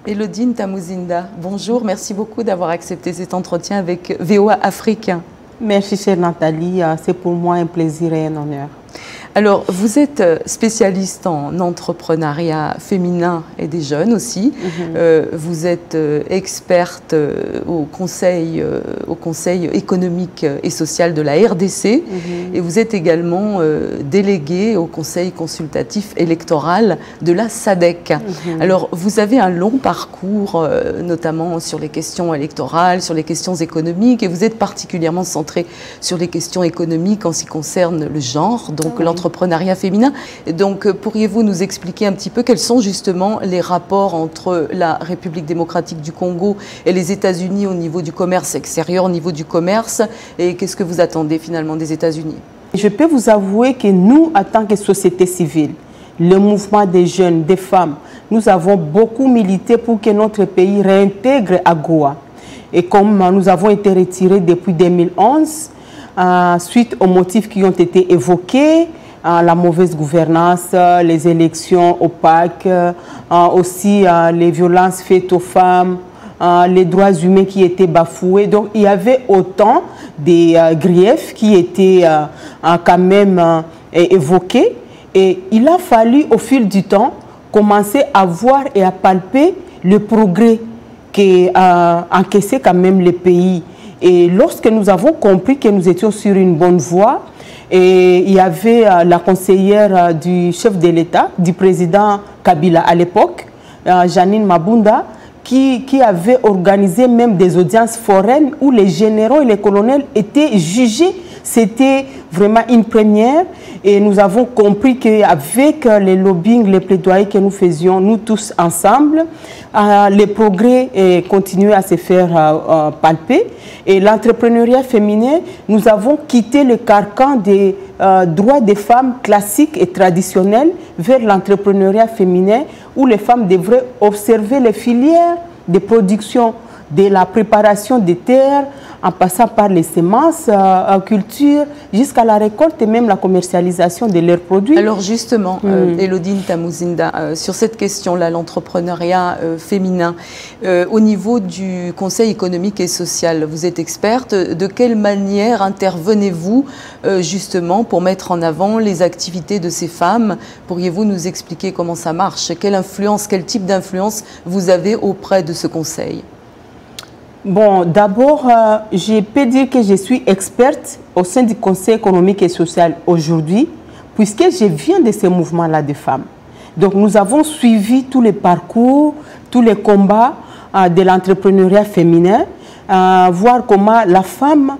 Elodie Ntamuzinda, bonjour, merci beaucoup d'avoir accepté cet entretien avec VOA Afrique. Merci chère Nathalie, c'est pour moi un plaisir et un honneur. Alors, vous êtes spécialiste en entrepreneuriat féminin et des jeunes aussi. Vous êtes experte au Conseil économique et social de la RDC et vous êtes également déléguée au Conseil consultatif électoral de la SADC. Alors, vous avez un long parcours, notamment sur les questions électorales, sur les questions économiques, et vous êtes particulièrement centrée sur les questions économiques en ce qui concerne le genre, donc l'entrepreneuriat féminin. Donc, pourriez-vous nous expliquer un petit peu quels sont justement les rapports entre la République démocratique du Congo et les États-Unis au niveau du commerce extérieur, au niveau du commerce, et qu'est-ce que vous attendez finalement des États-Unis? Je peux vous avouer que nous, en tant que société civile, le mouvement des jeunes, des femmes, nous avons beaucoup milité pour que notre pays réintègre AGOA. Et comme nous avons été retirés depuis 2011, suite aux motifs qui ont été évoqués, la mauvaise gouvernance, les élections opaques, aussi les violences faites aux femmes, les droits humains qui étaient bafoués. Donc il y avait autant des griefs qui étaient quand même évoqués. Et il a fallu au fil du temps commencer à voir et à palper le progrès qu'a encaissé quand même le pays. Et lorsque nous avons compris que nous étions sur une bonne voie, et il y avait la conseillère du chef de l'État, du président Kabila à l'époque, Janine Mabunda, qui avait organisé même des audiences foraines où les généraux et les colonels étaient jugés. C'était vraiment une première et nous avons compris qu'avec les lobbying, les plaidoyers que nous faisions, nous tous ensemble, les progrès continuaient à se faire palper. Et l'entrepreneuriat féminin, nous avons quitté le carcan des droits des femmes classiques et traditionnels vers l'entrepreneuriat féminin où les femmes devraient observer les filières de production de la préparation des terres, en passant par les semences, culture, jusqu'à la récolte et même la commercialisation de leurs produits. Alors justement, Elodie Ntamuzinda, sur cette question-là, l'entrepreneuriat féminin, au niveau du Conseil économique et social, vous êtes experte, de quelle manière intervenez-vous justement pour mettre en avant les activités de ces femmes? Pourriez-vous nous expliquer comment ça marche? Quelle influence, quel type d'influence vous avez auprès de ce conseil? Bon, d'abord, je peux dire que je suis experte au sein du Conseil économique et social aujourd'hui, puisque je viens de ces mouvements-là de femmes. Donc, nous avons suivi tous les parcours, tous les combats de l'entrepreneuriat féminin, voir comment la femme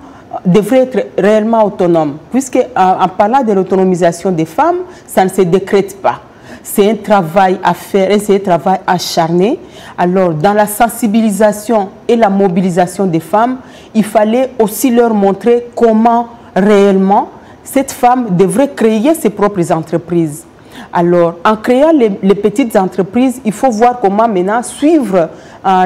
devrait être réellement autonome, puisque en parlant de l'autonomisation des femmes, ça ne se décrète pas. C'est un travail à faire, c'est un travail acharné. Alors, dans la sensibilisation et la mobilisation des femmes, il fallait aussi leur montrer comment réellement cette femme devrait créer ses propres entreprises. Alors, en créant les petites entreprises, il faut voir comment maintenant suivre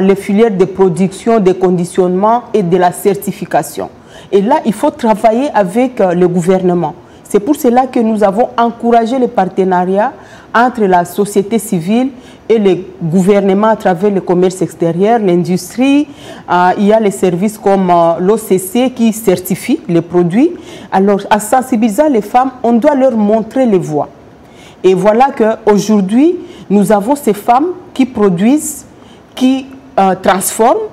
les filières de production, de conditionnement et de la certification. Et là, il faut travailler avec le gouvernement. C'est pour cela que nous avons encouragé les partenariats entre la société civile et le gouvernement à travers le commerce extérieur, l'industrie. Il y a les services comme l'OCC qui certifie les produits. Alors, en sensibilisant les femmes, on doit leur montrer les voies. Et voilà qu'aujourd'hui, nous avons ces femmes qui produisent, qui transforment,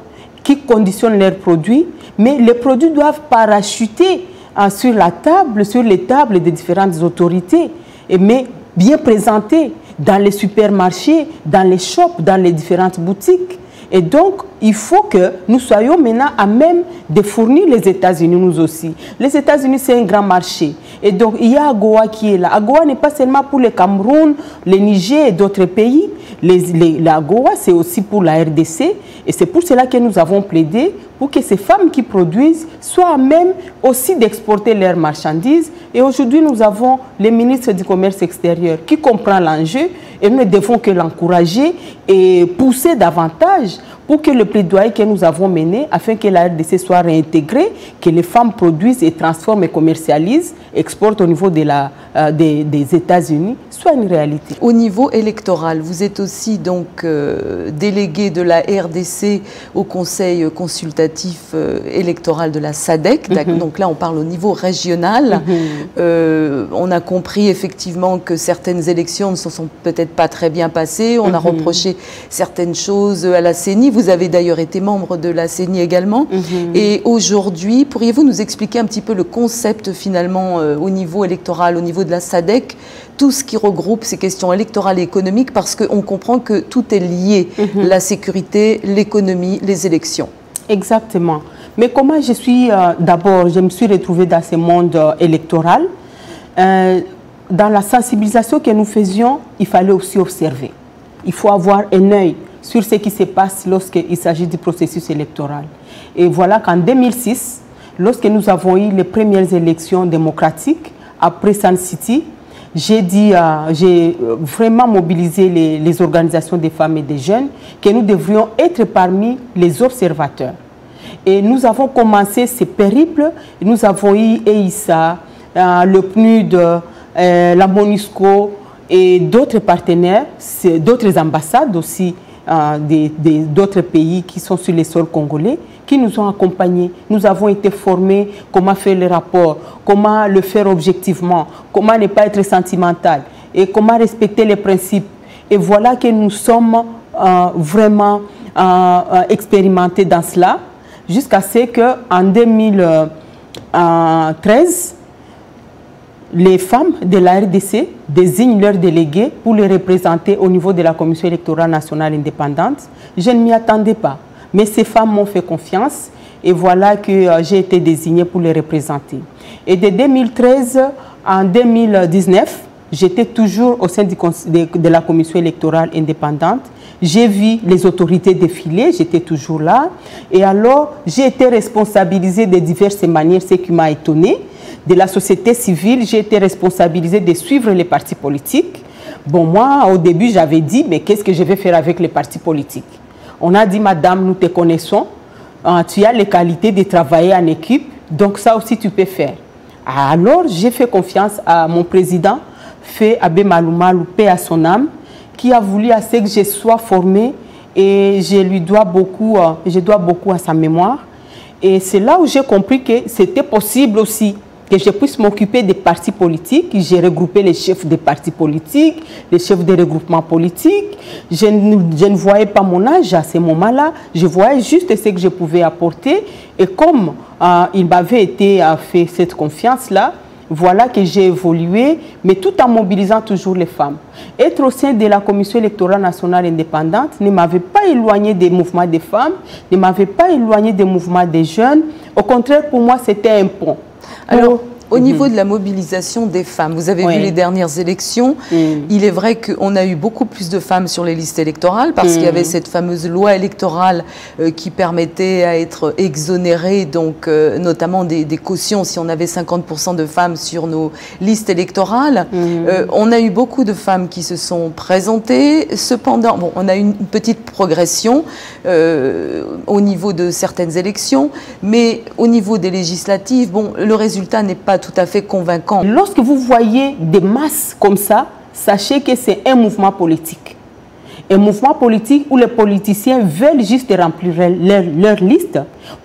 qui conditionnent leurs produits, mais les produits doivent parachuter sur la table, sur les tables des différentes autorités, mais bien présentés dans les supermarchés, dans les shops, dans les différentes boutiques. Et donc, il faut que nous soyons maintenant à même de fournir les États-Unis, nous aussi. Les États-Unis, c'est un grand marché. Et donc, il y a AGOA qui est là. AGOA n'est pas seulement pour le Cameroun, le Niger et d'autres pays. L'AGOA, c'est aussi pour la RDC. Et c'est pour cela que nous avons plaidé pour que ces femmes qui produisent soient à même aussi d'exporter leurs marchandises. Et aujourd'hui, nous avons le ministre du Commerce extérieur qui comprend l'enjeu et nous ne devons que l'encourager et pousser davantage pour que le plaidoyer que nous avons mené, afin que la RDC soit réintégrée, que les femmes produisent et transforment et commercialisent, exportent au niveau de des États-Unis, soit une réalité. Au niveau électoral, vous êtes aussi donc délégué de la RDC au Conseil consultatif électoral de la SADC. Donc là, on parle au niveau régional. On a compris effectivement que certaines élections ne se sont peut-être pas très bien passées. On a reproché certaines choses à la CENI. Vous avez d'ailleurs été membre de la CENI également. Et aujourd'hui, pourriez-vous nous expliquer un petit peu le concept finalement au niveau électoral, au niveau de la SADC, tout ce qui regroupe ces questions électorales et économiques, parce qu'on comprend que tout est lié, la sécurité, l'économie, les élections. Exactement. Mais comment je suis, d'abord, je me suis retrouvée dans ce monde électoral. Dans la sensibilisation que nous faisions, il fallait aussi observer. Il faut avoir un œil sur ce qui se passe lorsqu'il s'agit du processus électoral. Et voilà qu'en 2006, lorsque nous avons eu les premières élections démocratiques, après Sun City, j'ai vraiment mobilisé les organisations des femmes et des jeunes, que nous devrions être parmi les observateurs. Et nous avons commencé ce périple, nous avons eu EISA, le PNUD, la MONUSCO et d'autres partenaires, d'autres ambassades aussi, d'autres pays qui sont sur les sols congolais, qui nous ont accompagnés. Nous avons été formés comment faire le rapport, comment le faire objectivement, comment ne pas être sentimental et comment respecter les principes. Et voilà que nous sommes vraiment expérimentés dans cela, jusqu'à ce qu'en 2013, les femmes de la RDC désignent leurs délégués pour les représenter au niveau de la Commission électorale nationale indépendante. Je ne m'y attendais pas, mais ces femmes m'ont fait confiance et voilà que j'ai été désignée pour les représenter. Et de 2013 en 2019, j'étais toujours au sein de la Commission électorale indépendante. J'ai vu les autorités défiler, j'étais toujours là. Et alors, j'ai été responsabilisée de diverses manières, ce qui m'a étonnée. De la société civile, j'ai été responsabilisée de suivre les partis politiques. Bon, moi, au début, j'avais dit, mais qu'est-ce que je vais faire avec les partis politiques? On a dit, madame, nous te connaissons, tu as les qualités de travailler en équipe, donc ça aussi, tu peux faire. Alors, j'ai fait confiance à mon président, Fé Abbé Maloumalou, paix à son âme, qui a voulu à ce que je sois formée et je lui dois beaucoup, à sa mémoire. Et c'est là où j'ai compris que c'était possible aussi que je puisse m'occuper des partis politiques. J'ai regroupé les chefs des partis politiques, les chefs des regroupements politiques. Je ne voyais pas mon âge à ce moment-là. Je voyais juste ce que je pouvais apporter. Et comme il m'avait été fait cette confiance-là, voilà que j'ai évolué, mais tout en mobilisant toujours les femmes. Être au sein de la Commission électorale nationale indépendante ne m'avait pas éloigné des mouvements des femmes, ne m'avait pas éloigné des mouvements des jeunes. Au contraire, pour moi, c'était un pont. Alors, au niveau de la mobilisation des femmes, vous avez vu les dernières élections, il est vrai qu'on a eu beaucoup plus de femmes sur les listes électorales parce qu'il y avait cette fameuse loi électorale qui permettait à être exonérée, donc notamment des cautions si on avait 50% de femmes sur nos listes électorales. On a eu beaucoup de femmes qui se sont présentées. Cependant, bon, on a eu une petite progression au niveau de certaines élections, mais au niveau des législatives, bon, le résultat n'est pas tout à fait convaincant. Lorsque vous voyez des masses comme ça, sachez que c'est un mouvement politique. Un mouvement politique où les politiciens veulent juste remplir leur liste,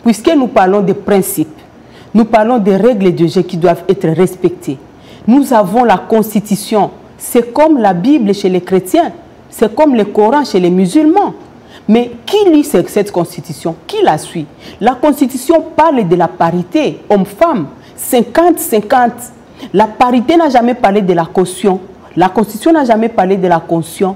puisque nous parlons de principes, nous parlons des règles de jeu qui doivent être respectées. Nous avons la Constitution, c'est comme la Bible chez les chrétiens, c'est comme le Coran chez les musulmans. Mais qui lit cette Constitution? Qui la suit? La Constitution parle de la parité homme-femme. 50-50. La parité n'a jamais parlé de la caution. La Constitution n'a jamais parlé de la caution.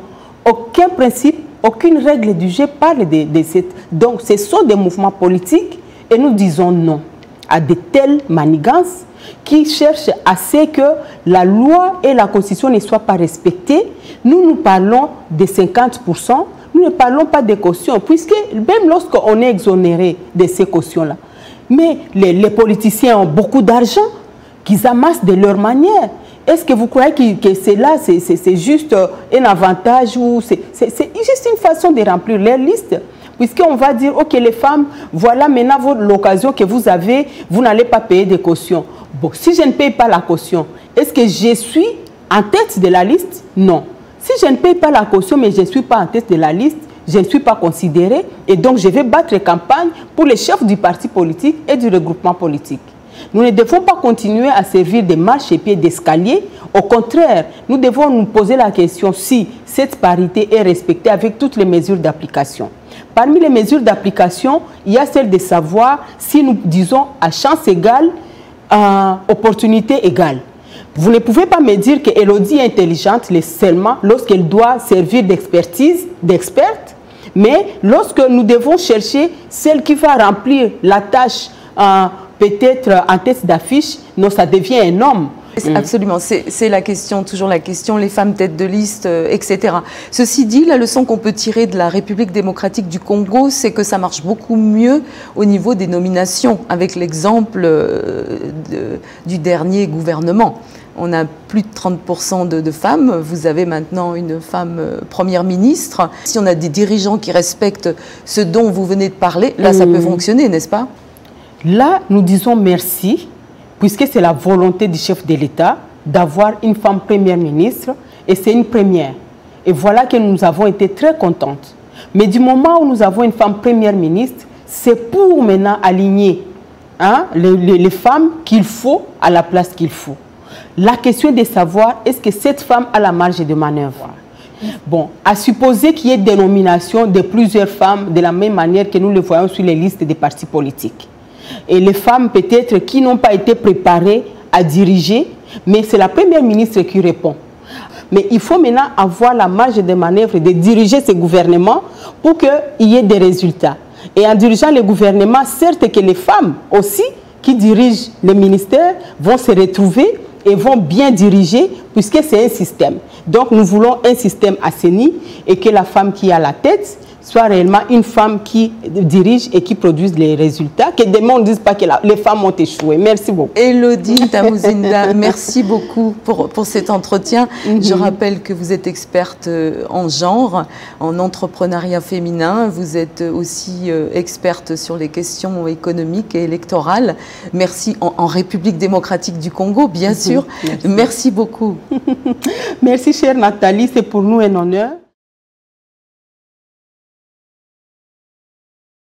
Aucun principe, aucune règle du jeu parle de cette... Donc, ce sont des mouvements politiques et nous disons non à de telles manigances qui cherchent à ce que la loi et la Constitution ne soient pas respectées. Nous parlons de 50%, nous ne parlons pas des cautions, puisque même lorsqu'on est exonéré de ces cautions-là, mais les politiciens ont beaucoup d'argent qu'ils amassent de leur manière. Est-ce que vous croyez que cela, c'est juste un avantage ou c'est juste une façon de remplir leur liste? Puisqu'on va dire, ok, les femmes, voilà maintenant l'occasion que vous avez, vous n'allez pas payer de caution. Bon, si je ne paye pas la caution, est-ce que je suis en tête de la liste? Non. Si je ne paye pas la caution, mais je ne suis pas en tête de la liste, je ne suis pas considérée et donc je vais battre campagne pour les chefs du parti politique et du regroupement politique. Nous ne devons pas continuer à servir de marchepied d'escalier. Au contraire, nous devons nous poser la question si cette parité est respectée avec toutes les mesures d'application. Parmi les mesures d'application, il y a celle de savoir si nous disons à chance égale, opportunité égale. Vous ne pouvez pas me dire qu'Elodie est intelligente seulement lorsqu'elle doit servir d'expertise, d'experte, mais lorsque nous devons chercher celle qui va remplir la tâche peut-être en tête d'affiche, non, ça devient un homme. Absolument, c'est la question, toujours la question, les femmes tête de liste, etc. Ceci dit, la leçon qu'on peut tirer de la République démocratique du Congo, c'est que ça marche beaucoup mieux au niveau des nominations, avec l'exemple du dernier gouvernement. On a plus de 30% de femmes, vous avez maintenant une femme première ministre. Si on a des dirigeants qui respectent ce dont vous venez de parler, là ça peut fonctionner, n'est-ce pas? Là, nous disons merci, puisque c'est la volonté du chef de l'État d'avoir une femme première ministre, et c'est une première. Et voilà que nous avons été très contentes. Mais du moment où nous avons une femme première ministre, c'est pour maintenant aligner les femmes qu'il faut à la place qu'il faut. La question est de savoir, est-ce que cette femme a la marge de manœuvre? Bon, à supposer qu'il y ait des nominations de plusieurs femmes de la même manière que nous le voyons sur les listes des partis politiques. Et les femmes peut-être qui n'ont pas été préparées à diriger, mais c'est la première ministre qui répond. Mais il faut maintenant avoir la marge de manœuvre de diriger ce gouvernement pour qu'il y ait des résultats. Et en dirigeant le gouvernement, certes que les femmes aussi qui dirigent les ministères vont se retrouver et vont bien diriger puisque c'est un système. Donc nous voulons un système assaini et que la femme qui est à la tête soit réellement une femme qui dirige et qui produise les résultats, que demain on ne dise pas que les femmes ont échoué. Merci beaucoup. Elodie Tamuzinda, merci beaucoup pour cet entretien. Je rappelle que vous êtes experte en genre, en entrepreneuriat féminin. Vous êtes aussi experte sur les questions économiques et électorales. Merci en République démocratique du Congo, bien sûr. Merci beaucoup. Merci chère Nathalie, c'est pour nous un honneur.